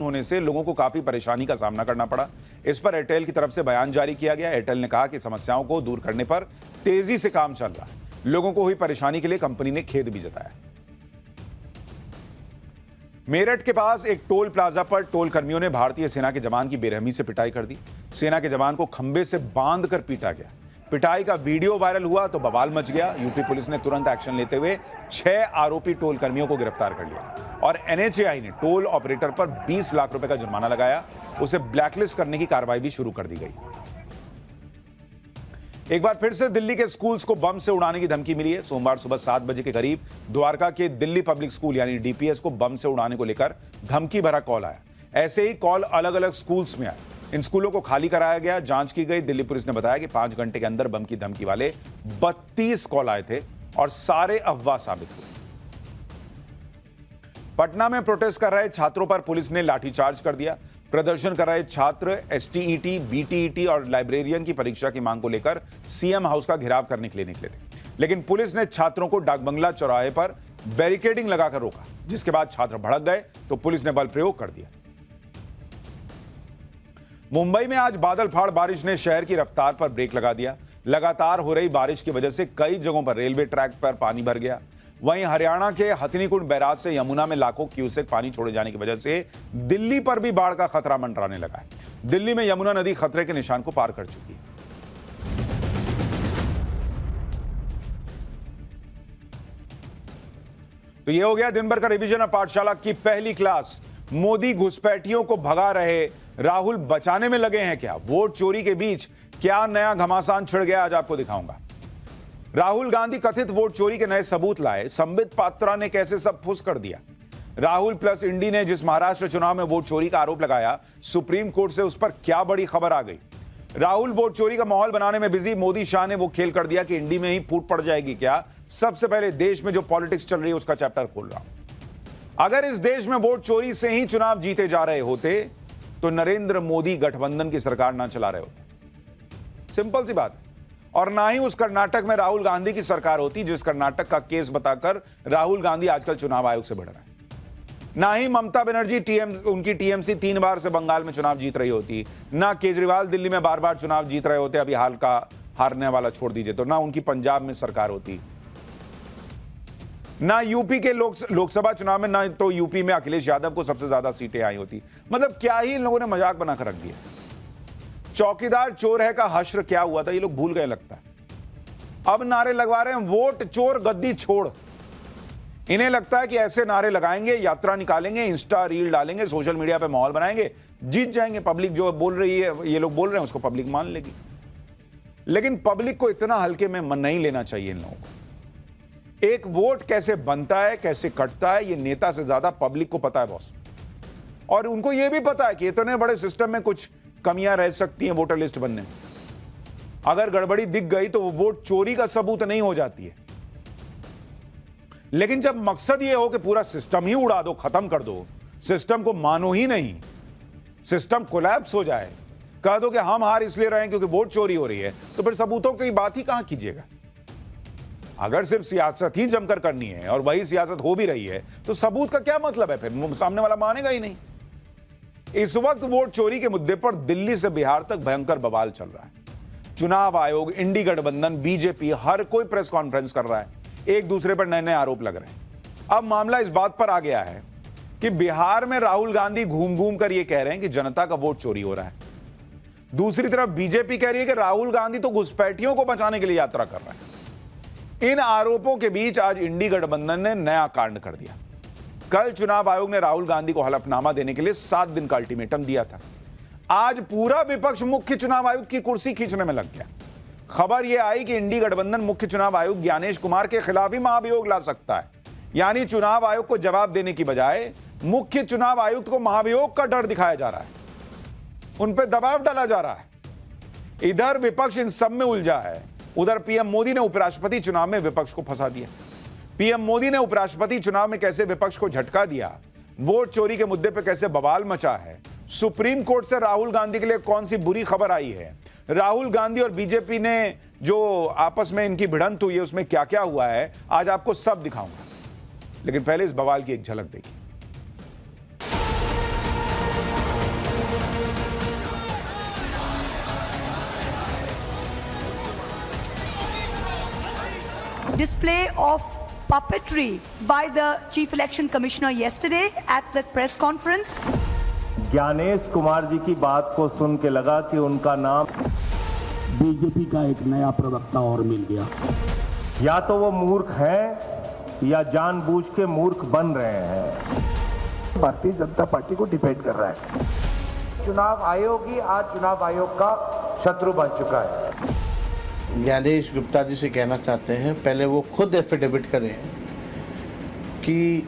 होने से लोगों को काफी परेशानी का सामना करना पड़ा। इस पर एयरटेल की तरफ से बयान जारी किया गया। एयरटेल ने कहा कि समस्याओं को दूर करने पर तेजी से काम चल रहा है। लोगों को हुई परेशानी के लिए कंपनी ने खेद भी जताया। मेरठ के पास एक टोल प्लाजा पर टोल कर्मियों ने भारतीय सेना के जवान की बेरहमी से पिटाई कर दी। सेना के जवान को खंबे से बांधकर पीटा गया। पिटाई का वीडियो वायरल हुआ तो बवाल मच गया। यूपी पुलिस ने तुरंत एक्शन लेते हुए 6 आरोपी टोल कर्मियों को गिरफ्तार कर लिया और एनएचएआई ने टोल ऑपरेटर पर 20 लाख रुपए का जुर्माना लगाया। उसे ब्लैकलिस्ट करने की कार्रवाई भी शुरू कर दी गई। एक बार फिर से दिल्ली के स्कूल्स को बम से उड़ाने की धमकी मिली है। सोमवार सुबह 7 बजे के करीब द्वारका के दिल्ली पब्लिक स्कूल यानी डीपीएस को बम से उड़ाने को लेकर धमकी भरा कॉल आया। ऐसे ही कॉल अलग अलग स्कूल्स में आए। इन स्कूलों को खाली कराया गया, जांच की गई। दिल्ली पुलिस ने बताया कि 5 घंटे के अंदर बम की धमकी वाले 32 कॉल आए थे और सारे अफवाह साबित हुए। पटना में प्रोटेस्ट कर रहे छात्रों पर पुलिस ने लाठीचार्ज कर दिया। प्रदर्शन कर रहे छात्र एसटीईटी, बीटीईटी और लाइब्रेरियन की परीक्षा की मांग को लेकर सीएम हाउस का घेराव करने के लिए निकले थे, लेकिन पुलिस ने छात्रों को डाकबंगला चौराहे पर बैरिकेडिंग लगाकर रोका, जिसके बाद छात्र भड़क गए तो पुलिस ने बल प्रयोग कर दिया। मुंबई में आज बादल फाड़ बारिश ने शहर की रफ्तार पर ब्रेक लगा दिया। लगातार हो रही बारिश की वजह से कई जगहों पर रेलवे ट्रैक पर पानी भर गया। वहीं हरियाणा के हथनीकुंड बैराज से यमुना में लाखों क्यूसेक पानी छोड़े जाने की वजह से दिल्ली पर भी बाढ़ का खतरा मंडराने लगा है। दिल्ली में यमुना नदी खतरे के निशान को पार कर चुकी है। तो यह हो गया दिन भर का रिवीजन ऑफ पाठशाला की पहली क्लास। मोदी घुसपैठियों को भगा रहे, राहुल बचाने में लगे हैं क्या? वोट चोरी के बीच क्या नया घमासान छिड़ गया, आज आपको दिखाऊंगा। राहुल गांधी कथित वोट चोरी के नए सबूत लाए। संबित पात्रा ने कैसे सब फुस कर दिया। राहुल प्लस इंडी ने जिस महाराष्ट्र चुनाव में वोट चोरी का आरोप लगाया, सुप्रीम कोर्ट से उस पर क्या बड़ी खबर आ गई। राहुल वोट चोरी का माहौल बनाने में बिजी, मोदी शाह ने वो खेल कर दिया कि इंडी में ही फूट पड़ जाएगी क्या। सबसे पहले देश में जो पॉलिटिक्स चल रही है उसका चैप्टर खोल रहा हूं। अगर इस देश में वोट चोरी से ही चुनाव जीते जा रहे होते तो नरेंद्र मोदी गठबंधन की सरकार ना चला रहे होते। सिंपल सी बात। और ना ही उस कर्नाटक में राहुल गांधी की सरकार होती जिस कर्नाटक का केस बताकर राहुल गांधी आजकल चुनाव आयोग से बढ़ रहा है। ना ही ममता बनर्जी उनकी टीएमसी 3 बार से बंगाल में चुनाव जीत रही होती। ना केजरीवाल दिल्ली में बार बार चुनाव जीत रहे होते, अभी हाल का हारने वाला छोड़ दीजिए तो। ना उनकी पंजाब में सरकार होती। ना यूपी के लोकसभा चुनाव में, ना तो यूपी में अखिलेश यादव को सबसे ज्यादा सीटें आई होती। मतलब क्या ही इन लोगों ने मजाक बनाकर रख दिया। चौकीदार चोर है का हश्र क्या हुआ था ये लोग भूल गए लगता है। अब नारे लगवा रहे हैं वोट चोर गद्दी छोड़। इन्हें लगता है कि ऐसे नारे लगाएंगे, यात्रा निकालेंगे, इंस्टा रील डालेंगे, सोशल मीडिया पे माहौल बनाएंगे, जीत जाएंगे। पब्लिक जो बोल रही है, ये लोग बोल रहे हैं, उसको पब्लिक मान लेगी। लेकिन पब्लिक को इतना हल्के में नहीं लेना चाहिए इन लोगों को। एक वोट कैसे बनता है, कैसे कटता है, ये नेता से ज्यादा पब्लिक को पता है बॉस। और उनको यह भी पता है कि इतने बड़े सिस्टम में कुछ कमियां रह सकती हैं वोटर लिस्ट बनने में। अगर गड़बड़ी दिख गई तो वो वोट चोरी का सबूत नहीं हो जाती है। लेकिन जब मकसद ये हो कि पूरा सिस्टम ही उड़ा दो, खत्म कर दो, सिस्टम को मानो ही नहीं, सिस्टम कोलैप्स हो जाए, कह दो कि हम हार इसलिए रहे हैं क्योंकि वोट चोरी हो रही है, तो फिर सबूतों की बात ही कहां कीजिएगा। अगर सिर्फ सियासत ही जमकर करनी है और वही सियासत हो भी रही है तो सबूत का क्या मतलब है? फिर सामने वाला मानेगा ही नहीं। इस वक्त वोट चोरी के मुद्दे पर दिल्ली से बिहार तक भयंकर बवाल चल रहा है। चुनाव आयोग, इंडी गठबंधन, बीजेपी, हर कोई प्रेस कॉन्फ्रेंस कर रहा है। एक दूसरे पर नए नए आरोप लग रहे हैं। अब मामला इस बात पर आ गया है कि बिहार में राहुल गांधी घूम घूम कर यह कह रहे हैं कि जनता का वोट चोरी हो रहा है। दूसरी तरफ बीजेपी कह रही है कि राहुल गांधी तो घुसपैठियों को बचाने के लिए यात्रा कर रहा है। इन आरोपों के बीच आज इंडी गठबंधन ने नया कांड कर दिया। कल चुनाव आयोग ने राहुल गांधी को हलफनामा देने के लिए 7 दिन का अल्टीमेटम दिया था। आज पूरा विपक्ष मुख्य चुनाव आयुक्त की कुर्सी खींचने में लग गया। खबर यह आई कि इंडी गठबंधन मुख्य चुनाव आयुक्त ज्ञानेश कुमार के खिलाफ ही महाभियोग ला सकता है। यानी चुनाव आयोग को जवाब देने की बजाय मुख्य चुनाव आयुक्त को महाभियोग का डर दिखाया जा रहा है, उन पर दबाव डाला जा रहा है। इधर विपक्ष इन सब में उलझा है, उधर पीएम मोदी ने उपराष्ट्रपति चुनाव में विपक्ष को फंसा दिया। पीएम मोदी ने उपराष्ट्रपति चुनाव में कैसे विपक्ष को झटका दिया, वोट चोरी के मुद्दे पर कैसे बवाल मचा है, सुप्रीम कोर्ट से राहुल गांधी के लिए कौन सी बुरी खबर आई है, राहुल गांधी और बीजेपी ने जो आपस में इनकी भिड़ंत हुई है उसमें क्या क्या हुआ है, आज आपको सब दिखाऊंगा। लेकिन पहले इस बवाल की एक झलक देखिए। display of puppetry by the Chief Election Commissioner yesterday at the press conference. Gyanesh Kumar ji की बात को सुन के लगा कि उनका नाम बीजेपी का एक नया प्रवक्ता और मिल गया। या तो वो मूर्ख हैं या जानबूझ के मूर्ख बन रहे हैं। भारतीय जनता पार्टी को डिपेंड कर रहा है। चुनाव आयोग ही आज चुनाव आयोग का शत्रु बन चुका है। ज्ञानेश गुप्ता जी से कहना चाहते हैं, पहले वो खुद एफिडेविट करें कि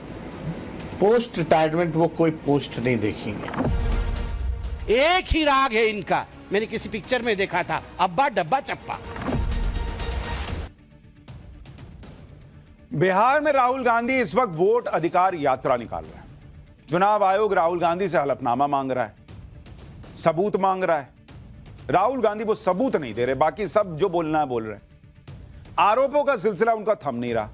पोस्ट रिटायरमेंट वो कोई पोस्ट नहीं देखेंगे। एक ही राग है इनका, मैंने किसी पिक्चर में देखा था, अब्बा डब्बा चप्पा। बिहार में राहुल गांधी इस वक्त वोट अधिकार यात्रा निकाल रहे हैं। चुनाव आयोग राहुल गांधी से हलफनामा मांग रहा है, सबूत मांग रहा है। राहुल गांधी वो सबूत नहीं दे रहे, बाकी सब जो बोलना है बोल रहे हैं। आरोपों का सिलसिला उनका थम नहीं रहा।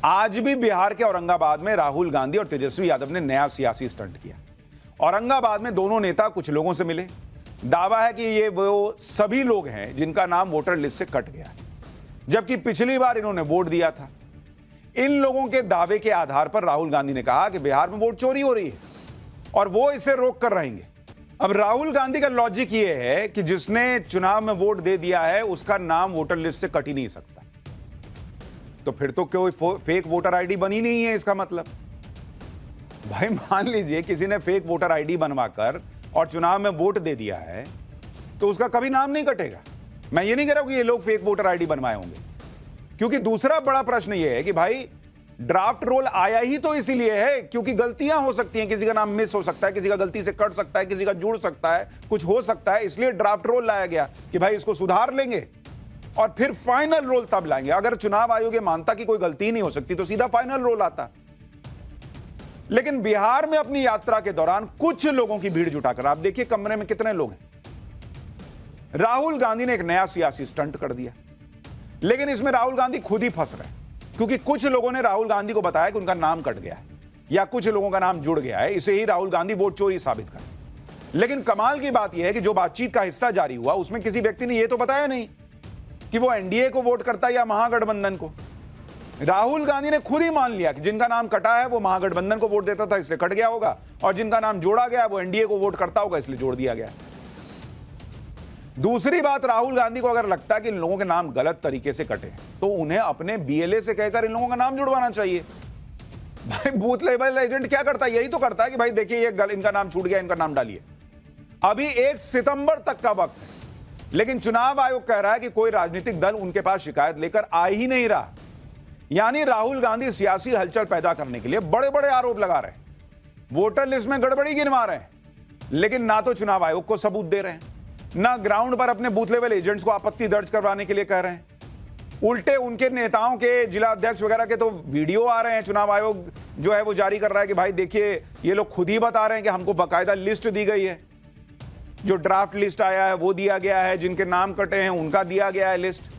आज भी बिहार के औरंगाबाद में राहुल गांधी और तेजस्वी यादव ने नया सियासी स्टंट किया। औरंगाबाद में दोनों नेता कुछ लोगों से मिले। दावा है कि ये वो सभी लोग हैं जिनका नाम वोटर लिस्ट से कट गया, जबकि पिछली बार इन्होंने वोट दिया था। इन लोगों के दावे के आधार पर राहुल गांधी ने कहा कि बिहार में वोट चोरी हो रही है और वो इसे रोक कर रहेंगे। अब राहुल गांधी का लॉजिक ये है कि जिसने चुनाव में वोट दे दिया है उसका नाम वोटर लिस्ट से कट ही नहीं सकता, तो फिर तो कोई फेक वोटर आईडी बनी नहीं है। इसका मतलब भाई मान लीजिए किसी ने फेक वोटर आईडी बनवाकर और चुनाव में वोट दे दिया है तो उसका कभी नाम नहीं कटेगा। मैं ये नहीं कह रहा हूं कि ये लोग फेक वोटर आईडी बनवाए होंगे, क्योंकि दूसरा बड़ा प्रश्न ये है कि भाई ड्राफ्ट रोल आया ही तो इसीलिए है क्योंकि गलतियां हो सकती हैं, किसी का नाम मिस हो सकता है, किसी का गलती से कट सकता है, किसी का जुड़ सकता है, कुछ हो सकता है, इसलिए ड्राफ्ट रोल लाया गया कि भाई इसको सुधार लेंगे और फिर फाइनल रोल तब लाएंगे। अगर चुनाव आयोग मानता कि कोई गलती नहीं हो सकती तो सीधा फाइनल रोल आता। लेकिन बिहार में अपनी यात्रा के दौरान कुछ लोगों की भीड़ जुटाकर, आप देखिए कमरे में कितने लोग हैं। राहुल गांधी ने एक नया सियासी स्टंट कर दिया, लेकिन इसमें राहुल गांधी खुद ही फंस रहे, क्योंकि कुछ लोगों ने राहुल गांधी को बताया कि उनका नाम कट गया है या कुछ लोगों का नाम जुड़ गया है, इसे ही राहुल गांधी वोट चोरी साबित कर। लेकिन कमाल की बात यह है कि जो बातचीत का हिस्सा जारी हुआ उसमें किसी व्यक्ति ने यह तो बताया नहीं कि वो एनडीए को वोट करता है या महागठबंधन को। राहुल गांधी ने खुद ही मान लिया कि जिनका नाम कटा है वो महागठबंधन को वोट देता था इसलिए कट गया होगा, और जिनका नाम जोड़ा गया वो एनडीए को वोट करता होगा इसलिए जोड़ दिया गया। दूसरी बात, राहुल गांधी को अगर लगता है कि इन लोगों के नाम गलत तरीके से कटे तो उन्हें अपने बीएलए से कहकर इन लोगों का नाम जुड़वाना चाहिए। भाई बूथ लेवल एजेंट क्या करता है? यही तो करता है कि भाई देखिए ये इनका नाम छूट गया, इनका नाम डालिए। अभी 1 सितंबर तक का वक्त है, लेकिन चुनाव आयोग कह रहा है कि कोई राजनीतिक दल उनके पास शिकायत लेकर आ ही नहीं रहा। यानी राहुल गांधी सियासी हलचल पैदा करने के लिए बड़े बड़े आरोप लगा रहे हैं, वोटर लिस्ट में गड़बड़ी गिनवा रहे हैं, लेकिन ना तो चुनाव आयोग को सबूत दे रहे हैं, ना ग्राउंड पर अपने बूथ लेवल एजेंट्स को आपत्ति दर्ज करवाने के लिए कह रहे हैं। उल्टे उनके नेताओं के, जिला अध्यक्ष वगैरह के तो वीडियो आ रहे हैं, चुनाव आयोग जो है वो जारी कर रहा है कि भाई देखिए ये लोग खुद ही बता रहे हैं कि हमको बाकायदा लिस्ट दी गई है, जो ड्राफ्ट लिस्ट आया है वो दिया गया है, जिनके नाम कटे हैं उनका दिया गया है लिस्ट।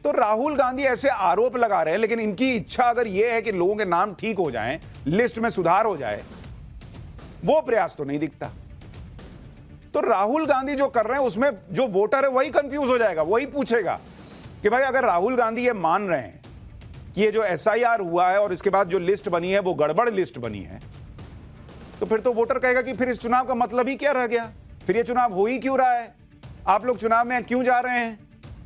तो राहुल गांधी ऐसे आरोप लगा रहे हैं, लेकिन इनकी इच्छा अगर यह है कि लोगों के नाम ठीक हो जाएं, लिस्ट में सुधार हो जाए, वो प्रयास तो नहीं दिखता। तो राहुल गांधी जो कर रहे हैं उसमें जो वोटर है वही कंफ्यूज हो जाएगा, वही पूछेगा कि भाई अगर राहुल गांधी ये मान रहे हैं कि ये जो एसआईआर हुआ है और इसके बाद जो लिस्ट बनी है वो गड़बड़ लिस्ट बनी है, तो फिर तो वोटर कहेगा कि फिर इस चुनाव का मतलब ही क्या रह गया, फिर ये चुनाव हो ही क्यों रहा है, आप लोग चुनाव में क्यों जा रहे हैं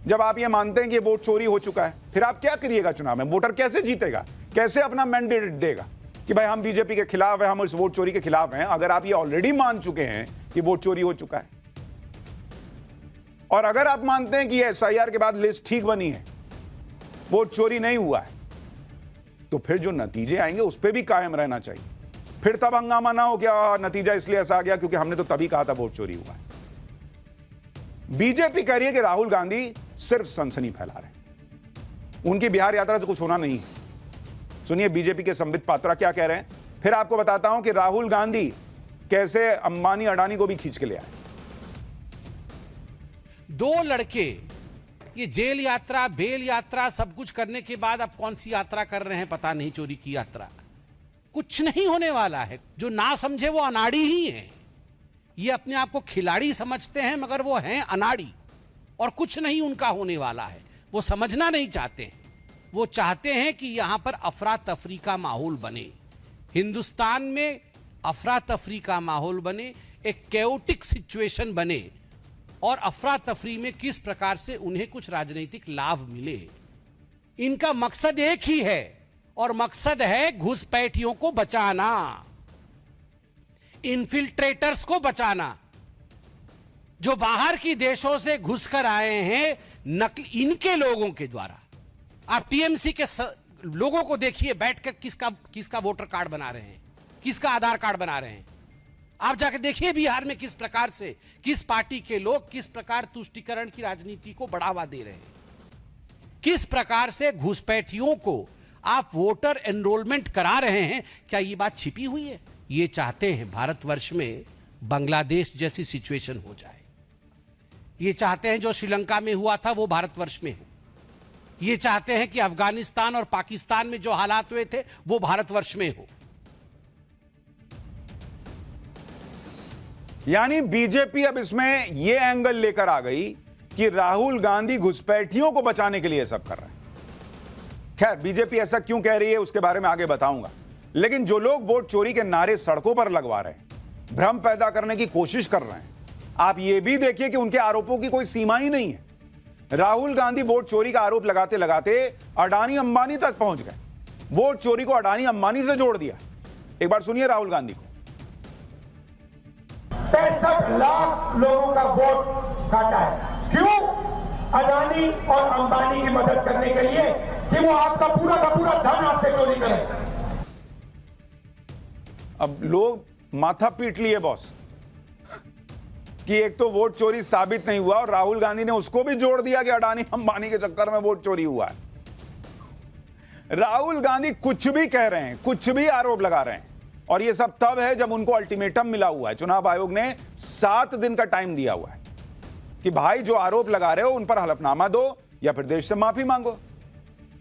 जब आप ये मानते हैं कि वोट चोरी हो चुका है। फिर आप क्या करिएगा चुनाव में? वोटर कैसे जीतेगा, कैसे अपना मैंडेट देगा कि भाई हम बीजेपी के खिलाफ हैं, हम इस वोट चोरी के खिलाफ हैं, अगर आप ये ऑलरेडी मान चुके हैं कि वोट चोरी हो चुका है। और अगर आप मानते हैं कि एसआईआर के बाद लिस्ट ठीक बनी है, वोट चोरी नहीं हुआ है, तो फिर जो नतीजे आएंगे उस पर भी कायम रहना चाहिए। फिर तब हंगामा ना हो क्या नतीजा इसलिए ऐसा आ गया क्योंकि हमने तो तभी कहा था वोट चोरी हुआ है। बीजेपी कह रही है कि राहुल गांधी सिर्फ सनसनी फैला रहे हैं, उनकी बिहार यात्रा से कुछ होना नहीं है। सुनिए बीजेपी के संबित पात्रा क्या कह रहे हैं, फिर आपको बताता हूं कि राहुल गांधी कैसे अंबानी अडानी को भी खींच के ले आए। 2 लड़के ये जेल यात्रा, बेल यात्रा सब कुछ करने के बाद अब कौन सी यात्रा कर रहे हैं पता नहीं, चोरी की यात्रा। कुछ नहीं होने वाला है, जो ना समझे वो अनाड़ी ही है। ये अपने आप को खिलाड़ी समझते हैं मगर वो हैं अनाड़ी, और कुछ नहीं उनका होने वाला है, वो समझना नहीं चाहते हैं। वो चाहते हैं कि यहां पर अफरा तफरी का माहौल बने, हिंदुस्तान में अफरा तफरी का माहौल बने, एक कैओटिक सिचुएशन बने और अफरा तफरी में किस प्रकार से उन्हें कुछ राजनीतिक लाभ मिले। इनका मकसद एक ही है और मकसद है घुसपैठियों को बचाना, इन्फिल्ट्रेटर्स को बचाना, जो बाहर की देशों से घुसकर आए हैं नकली इनके लोगों के द्वारा। आप टीएमसी के लोगों को देखिए बैठकर किसका वोटर कार्ड बना रहे हैं, किसका आधार कार्ड बना रहे हैं। आप जाकर देखिए बिहार में किस प्रकार से किस पार्टी के लोग किस प्रकार तुष्टीकरण की राजनीति को बढ़ावा दे रहे हैं, किस प्रकार से घुसपैठियों को आप वोटर एनरोलमेंट करा रहे हैं। क्या ये बात छिपी हुई है? ये चाहते हैं भारतवर्ष में बांग्लादेश जैसी सिचुएशन हो जाए, ये चाहते हैं जो श्रीलंका में हुआ था वो भारतवर्ष में हो, ये चाहते हैं कि अफगानिस्तान और पाकिस्तान में जो हालात हुए थे वो भारतवर्ष में हो। यानी बीजेपी अब इसमें यह एंगल लेकर आ गई कि राहुल गांधी घुसपैठियों को बचाने के लिए सब कर रहे हैं। खैर, बीजेपी ऐसा क्यों कह रही है उसके बारे में आगे बताऊंगा, लेकिन जो लोग वोट चोरी के नारे सड़कों पर लगवा रहे हैं, भ्रम पैदा करने की कोशिश कर रहे हैं, आप यह भी देखिए कि उनके आरोपों की कोई सीमा ही नहीं है। राहुल गांधी वोट चोरी का आरोप लगाते लगाते अडानी अंबानी तक पहुंच गए, वोट चोरी को अडानी अंबानी से जोड़ दिया। एक बार सुनिए राहुल गांधी को। 65 लाख लोगों का वोट काटा है। क्यों? अदानी और अंबानी की मदद करने के लिए कि वो आपका पूरा का पूरा धन आपसे चोरी करें। अब लोग माथा पीट लिए बॉस कि एक तो वोट चोरी साबित नहीं हुआ और राहुल गांधी ने उसको भी जोड़ दिया कि अडानी अंबानी के चक्कर में वोट चोरी हुआ है। राहुल गांधी कुछ भी कह रहे हैं, कुछ भी आरोप लगा रहे हैं, और यह सब तब है जब उनको अल्टीमेटम मिला हुआ है। चुनाव आयोग ने 7 दिन का टाइम दिया हुआ है कि भाई जो आरोप लगा रहे हो उन पर हलफनामा दो या फिर देश से माफी मांगो।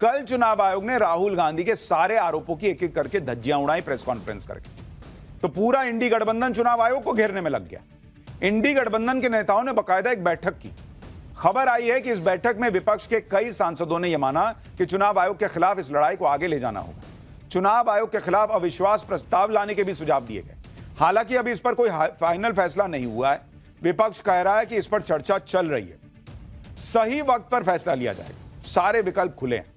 कल चुनाव आयोग ने राहुल गांधी के सारे आरोपों की एक एक करके धज्जियां उड़ाई प्रेस कॉन्फ्रेंस करके, तो पूरा इंडी गठबंधन चुनाव आयोग को घेरने में लग गया। इंडी गठबंधन के नेताओं ने बकायदा एक बैठक की। खबर आई है कि इस बैठक में विपक्ष के कई सांसदों ने यह माना कि चुनाव आयोग के खिलाफ इस लड़ाई को आगे ले जाना होगा। चुनाव आयोग के खिलाफ अविश्वास प्रस्ताव लाने के भी सुझाव दिए गए। हालांकि अभी इस पर कोई फाइनल फैसला नहीं हुआ है। विपक्ष कह रहा है कि इस पर चर्चा चल रही है, सही वक्त पर फैसला लिया जाएगा, सारे विकल्प खुले हैं।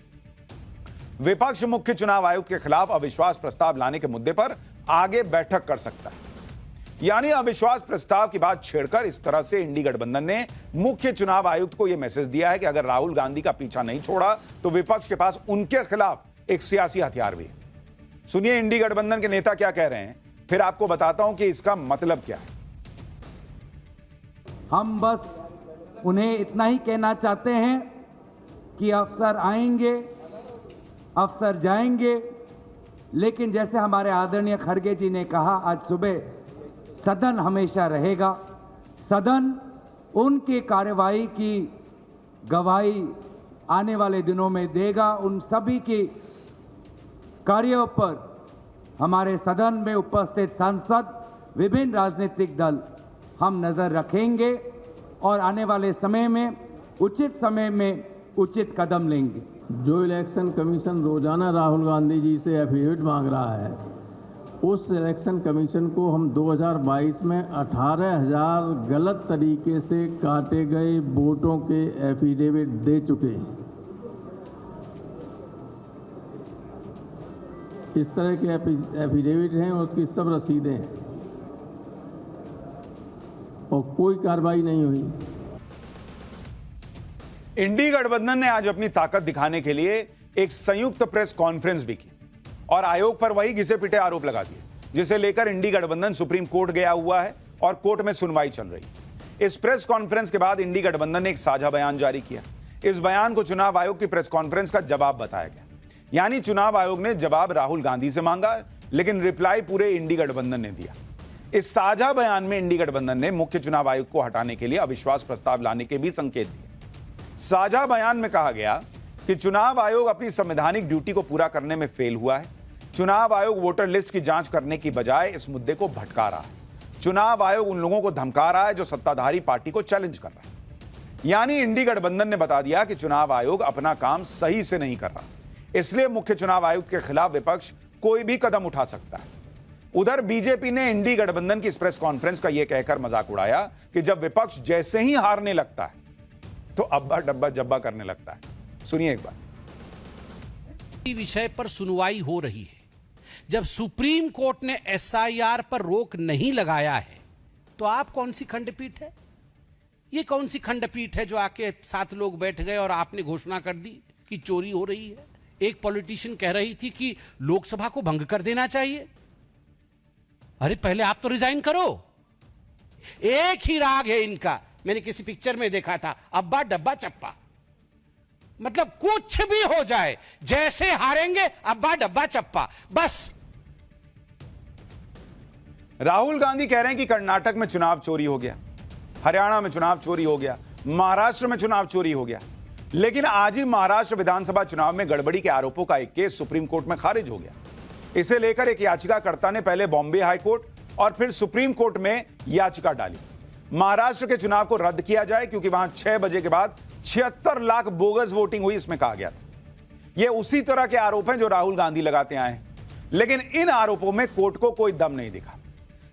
विपक्ष मुख्य चुनाव आयोग के खिलाफ अविश्वास प्रस्ताव लाने के मुद्दे पर आगे बैठक कर सकता है। यानी अविश्वास प्रस्ताव की बात छेड़कर इस तरह से इंडी गठबंधन ने मुख्य चुनाव आयुक्त को यह मैसेज दिया है कि अगर राहुल गांधी का पीछा नहीं छोड़ा तो विपक्ष के पास उनके खिलाफ एक सियासी हथियार भी है। सुनिए इंडी गठबंधन के नेता क्या कह रहे हैं, फिर आपको बताता हूं कि इसका मतलब क्या है। हम बस उन्हें इतना ही कहना चाहते हैं कि अफसर आएंगे, अफसर जाएंगे, लेकिन जैसे हमारे आदरणीय खड़गे जी ने कहा आज सुबह, सदन हमेशा रहेगा। सदन उनकी कार्रवाई की गवाही आने वाले दिनों में देगा। उन सभी की कार्यों पर हमारे सदन में उपस्थित सांसद, विभिन्न राजनीतिक दल हम नजर रखेंगे और आने वाले समय में उचित कदम लेंगे। जो इलेक्शन कमीशन रोजाना राहुल गांधी जी से एफिडेविट मांग रहा है, उस इलेक्शन कमीशन को हम 2022 में 18,000 गलत तरीके से काटे गए वोटों के एफिडेविट दे चुके हैं। इस तरह के एफिडेविट हैं, उसकी सब रसीदें हैं और कोई कार्रवाई नहीं हुई। इंडी गठबंधन ने आज अपनी ताकत दिखाने के लिए एक संयुक्त प्रेस कॉन्फ्रेंस भी की और आयोग पर वही घिसे पिटे आरोप लगा दिए, जिसे लेकर इंडी गठबंधन सुप्रीम कोर्ट गया हुआ है और कोर्ट में सुनवाई चल रही है। इस प्रेस कॉन्फ्रेंस के बाद इंडी गठबंधन ने एक साझा बयान जारी किया। इस बयान को चुनाव आयोग की प्रेस कॉन्फ्रेंस का जवाब बताया गया। यानी चुनाव आयोग ने जवाब राहुल गांधी से मांगा, लेकिन रिप्लाई पूरे इंडी गठबंधन ने दिया। इस साझा बयान में इंडी गठबंधन ने मुख्य चुनाव आयुक्त को हटाने के लिए अविश्वास प्रस्ताव लाने के भी संकेत दिए। साझा बयान में कहा गया कि चुनाव आयोग अपनी संवैधानिक ड्यूटी को पूरा करने में फेल हुआ है। चुनाव आयोग वोटर लिस्ट की जांच करने की बजाय इस मुद्दे को भटका रहा है। चुनाव आयोग उन लोगों को धमका रहा है जो सत्ताधारी पार्टी को चैलेंज कर रहा है। यानी इंडी गठबंधन ने बता दिया कि चुनाव आयोग अपना काम सही से नहीं कर रहा। इसलिए मुख्य चुनाव आयुक्त के खिलाफ विपक्ष कोई भी कदम उठा सकता है। उधर बीजेपी ने इंडी गठबंधन की इस प्रेस कॉन्फ्रेंस का यह कहकर मजाक उड़ाया कि जब विपक्ष जैसे ही हारने लगता है तो अब्बा डब्बा जब्बा करने लगता है। सुनिए एक बार। विषय पर सुनवाई हो रही है, जब सुप्रीम कोर्ट ने एसआईआर पर रोक नहीं लगाया है तो आप कौन सी खंडपीठ है? ये कौन सी खंडपीठ है जो आके 7 लोग बैठ गए और आपने घोषणा कर दी कि चोरी हो रही है? एक पॉलिटिशियन कह रही थी कि लोकसभा को भंग कर देना चाहिए। अरे पहले आप तो रिजाइन करो। एक ही राग है इनका, मैंने किसी पिक्चर में देखा था, अब्बा डब्बा चप्पा। मतलब कुछ भी हो जाए, जैसे हारेंगे अब्बा डब्बा चप्पा बस। राहुल गांधी कह रहे हैं कि कर्नाटक में चुनाव चोरी हो गया, हरियाणा में चुनाव चोरी हो गया, महाराष्ट्र में चुनाव चोरी हो गया। लेकिन आज ही महाराष्ट्र विधानसभा चुनाव में गड़बड़ी के आरोपों का एक केस सुप्रीम कोर्ट में खारिज हो गया। इसे लेकर एक याचिकाकर्ता ने पहले बॉम्बे हाईकोर्ट और फिर सुप्रीम कोर्ट में याचिका डाली। महाराष्ट्र के चुनाव को रद्द किया जाए क्योंकि वहां 6 बजे के बाद 76 लाख बोगस वोटिंग हुई, इसमें कहा गया था। यह उसी तरह के आरोप हैं जो राहुल गांधी लगाते आए हैं, लेकिन इन आरोपों में कोर्ट को कोई दम नहीं दिखा।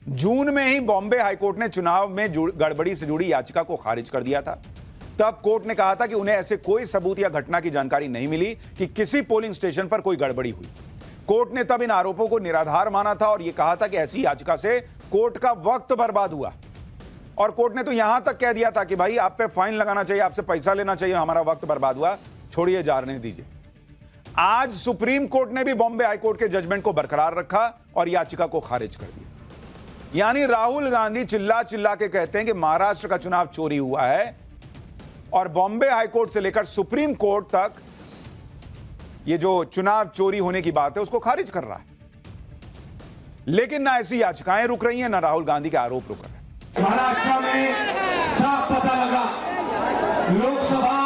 जून में ही बॉम्बे हाईकोर्ट ने चुनाव में गड़बड़ी से जुड़ी याचिका को खारिज कर दिया था। तब कोर्ट ने कहा था कि उन्हें ऐसे कोई सबूत या घटना की जानकारी नहीं मिली कि किसी पोलिंग स्टेशन पर कोई गड़बड़ी हुई। कोर्ट ने तब इन आरोपों को निराधार माना था और यह कहा था कि ऐसी याचिका से कोर्ट का वक्त बर्बाद हुआ। और कोर्ट ने तो यहां तक कह दिया था कि भाई आप पे फाइन लगाना चाहिए, आपसे पैसा लेना चाहिए, हमारा वक्त बर्बाद हुआ, छोड़िए, जाने दीजिए। आज सुप्रीम कोर्ट ने भी बॉम्बे हाईकोर्ट के जजमेंट को बरकरार रखा और याचिका को खारिज कर दिया। यानी राहुल गांधी चिल्ला चिल्ला के कहते हैं कि महाराष्ट्र का चुनाव चोरी हुआ है और बॉम्बे हाईकोर्ट से लेकर सुप्रीम कोर्ट तक ये जो चुनाव चोरी होने की बात है उसको खारिज कर रहा है। लेकिन ना ऐसी याचिकाएं रुक रही हैं, ना राहुल गांधी के आरोप रुक रहे हैं। महाराष्ट्र में साफ पता लगा लोकसभा